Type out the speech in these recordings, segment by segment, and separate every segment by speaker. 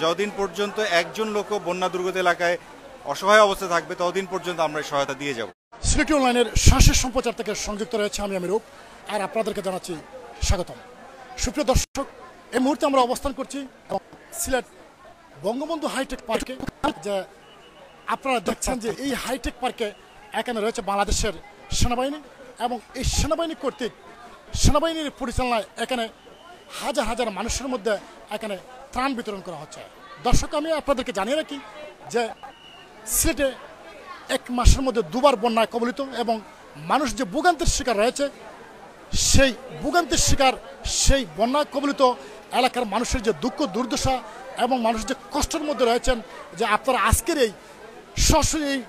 Speaker 1: যতদিন পর্যন্ত একজন লোকও বন্যা দুর্গত এলাকায় অসহায় অবস্থা থাকবে ততদিন পর্যন্ত আমরা সহায়তা দিয়ে যাব।
Speaker 2: সিলেটি অনলাইনের সরাসরি সম্প্রচার থেকে সংযুক্ত রয়েছে আমি আমিরুপ, আর আপনাদেরকে জানাচ্ছি স্বাগতম। সুপ্রিয় দর্শক, এই মুহূর্তে আমরা অবস্থান করছি সিলেট বঙ্গবন্ধু হাইটেক পার্কে। যে আপনারা দেখছেন যে এই হাইটেক পার্কে এখানে রয়েছে বাংলাদেশের সেনাবাহিনী, এবং এই সেনাবাহিনী কর্তৃক সেনাবাহিনীর পরিচালনায় এখানে হাজার হাজার মানুষের মধ্যে এখানে ত্রাণ বিতরণ করা হচ্ছে। দর্শক, আমি আপনাদেরকে জানিয়ে রাখি যে সিলেটে এক মাসের মধ্যে দুবার বন্যায় কবলিত এবং মানুষ যে ভোগান্তির শিকার রয়েছে, সেই ভোগান্তির শিকার সেই বন্যা কবলিত এলাকার মানুষের যে দুঃখ দুর্দশা এবং মানুষ যে কষ্টের মধ্যে রয়েছেন, যে আপনারা আজকের এই সরাসরি এই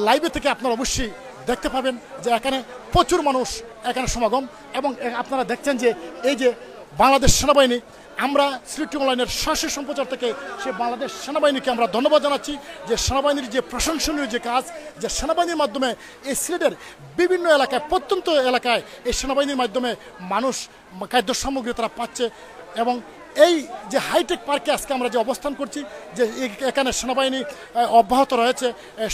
Speaker 2: লাইভে থেকে আপনারা অবশ্যই দেখতে পাবেন যে এখানে প্রচুর মানুষ এখানে সমাগম। এবং আপনারা দেখছেন যে এই যে বাংলাদেশ সেনাবাহিনী, আমরা সিলেটি অনলাইনের সরাসরি সম্প্রচার থেকে সে বাংলাদেশ সেনাবাহিনীকে আমরা ধন্যবাদ জানাচ্ছি যে সেনাবাহিনীর যে প্রশংসনীয় যে কাজ, যে সেনাবাহিনীর মাধ্যমে এই সিলেটের বিভিন্ন এলাকায় প্রত্যন্ত এলাকায় এই সেনাবাহিনীর মাধ্যমে মানুষ খাদ্য সামগ্রী তারা পাচ্ছে। এবং এই যে হাইটেক পার্কে আজকে আমরা যে অবস্থান করছি, যে এখানে সেনাবাহিনী অব্যাহত রয়েছে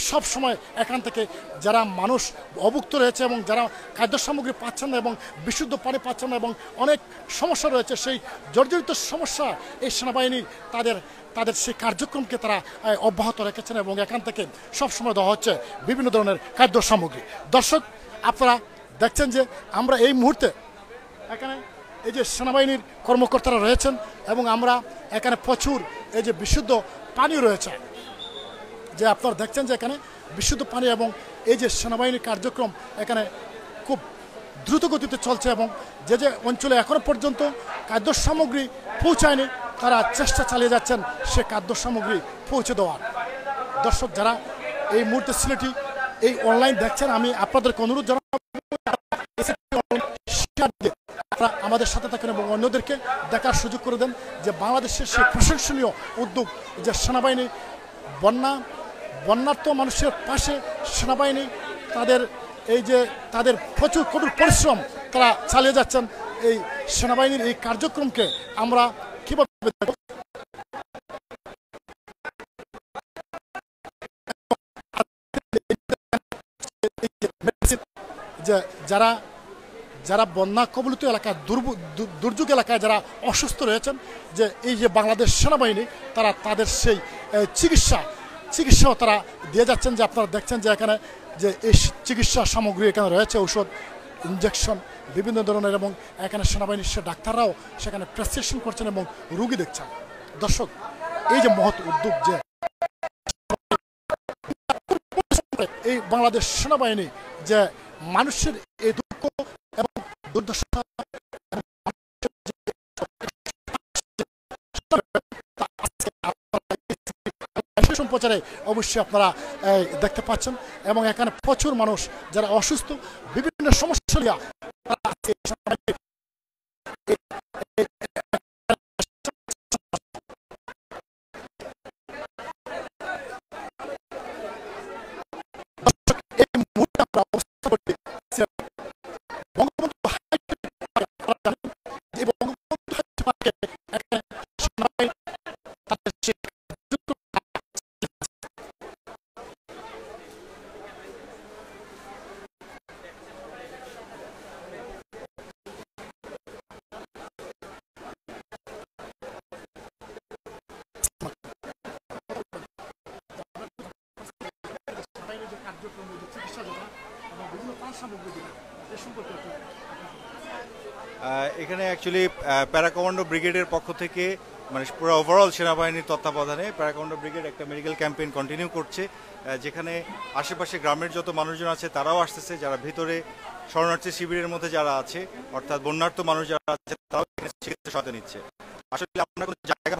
Speaker 2: সব সময়। এখান থেকে যারা মানুষ অভুক্ত রয়েছে এবং যারা খাদ্য সামগ্রী পাচ্ছেন না এবং বিশুদ্ধ পানি পাচ্ছেন না এবং অনেক সমস্যা রয়েছে, সেই জর্জরিত সমস্যা এই সেনাবাহিনী তাদের সেই কার্যক্রমকে তারা অব্যাহত রেখেছেন এবং এখান থেকে সবসময় দেওয়া হচ্ছে বিভিন্ন ধরনের খাদ্য সামগ্রী। দর্শক, আপনারা দেখছেন যে আমরা এই মুহূর্তে এখানে এই যে সেনাবাহিনীর কর্মকর্তারা রয়েছেন এবং আমরা এখানে প্রচুর এই যে বিশুদ্ধ পানি রয়েছে, যে আপনারা দেখছেন যে এখানে বিশুদ্ধ পানি এবং এই যে সেনাবাহিনীর কার্যক্রম এখানে খুব দ্রুত গতিতে চলছে এবং যে যে অঞ্চলে এখনও পর্যন্ত খাদ্য সামগ্রী পৌঁছায়নি তারা চেষ্টা চালিয়ে যাচ্ছেন সে খাদ্য সামগ্রী পৌঁছে দেওয়ার। দর্শক, যারা এই মুহূর্তে সিলেটি এই অনলাইন দেখছেন, আমি আপনাদেরকে অনুরোধ জানাবো আমাদের সাথে থাকেন এবং অন্যদেরকে দেখার সুযোগ করে দেন যে বাংলাদেশের সেই প্রশংসনীয় উদ্যোগ, যে সেনাবাহিনী বন্যার্থ মানুষের পাশে সেনাবাহিনী তাদের প্রচুর কঠোর পরিশ্রম তারা চালিয়ে যাচ্ছেন। এই সেনাবাহিনীর এই কার্যক্রমকে আমরা কিভাবে যে যারা বন্যা কবলিত এলাকায় দুর্যোগ এলাকায় যারা অসুস্থ রয়েছেন, যে এই যে বাংলাদেশ সেনাবাহিনী তারা তাদের সেই চিকিৎসাও তারা দিয়ে যাচ্ছেন। যে আপনারা দেখছেন যে এখানে যে এই চিকিৎসা সামগ্রী এখানে রয়েছে, ঔষধ, ইনজেকশন বিভিন্ন ধরনের, এবং এখানে সেনাবাহিনীর সে ডাক্তাররাও সেখানে প্রেসক্রিপশন করছেন এবং রুগী দেখছেন। দর্শক, এই যে মহৎ উদ্যোগ, যে এই বাংলাদেশ সেনাবাহিনী যে মানুষের এই দুঃখ এবং দুর্দশা সম্প্রচারে অবশ্যই আপনারা দেখতে পাচ্ছেন। এবং এখানে প্রচুর মানুষ যারা অসুস্থ বিভিন্ন সমস্যা নিয়ে
Speaker 1: এখানে অ্যাকচুয়ালি প্যারা কমান্ডো ব্রিগেডের পক্ষ থেকে মানে পুরো ওভারঅল সেনাবাহিনীর তত্ত্বাবধানে প্যারা কমান্ডো ব্রিগেড একটা মেডিকেল ক্যাম্পেইন কন্টিনিউ করছে, যেখানে আশেপাশে গ্রামের যত মানুষজন আছে তারাও আসতেছে, যারা ভিতরে শরণার্থী শিবিরের মধ্যে যারা আছে অর্থাৎ বন্যার্থ মানুষ যারা আছে তারাও চিকিৎসা সহায়তা নিচ্ছে। আসলে আমরা কোনো জায়গা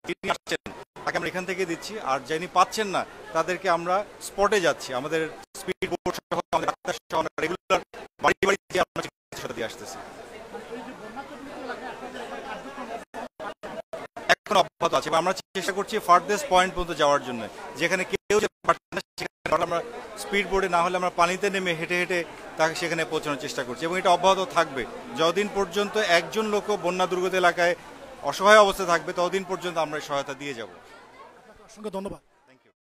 Speaker 1: তিনি আসছেন তাকে আমরা এখান থেকে দিচ্ছি, আর যিনি পাচ্ছেন না তাদেরকে আমরা স্পটে যাচ্ছি, আমাদের স্পিড বোট সহ আমাদের ডাক্তার সহ আমরা রেগুলার বাড়ি বাড়ি দিয়ে আমরা চিকিৎসা দিয়ে আসতেছি। এখন অব্যাহত আছে, আমরা চেষ্টা করছি ফার্দারেস্ট পয়েন্ট পর্যন্ত যাওয়ার জন্য, যেখানে কেউ আমরা স্পিড বোর্ডে না হলে আমরা পানিতে নেমে হেঁটে হেঁটে তাকে সেখানে পৌঁছানোর চেষ্টা করছি, এবং এটা অব্যাহত থাকবে যতদিন পর্যন্ত একজন লোকও বন্যা দুর্গত এলাকায় অসহায় অবস্থায় থাকবে ততদিন পর্যন্ত আমরা সহায়তা দিয়ে যাব।
Speaker 2: অসংখ্য ধন্যবাদ।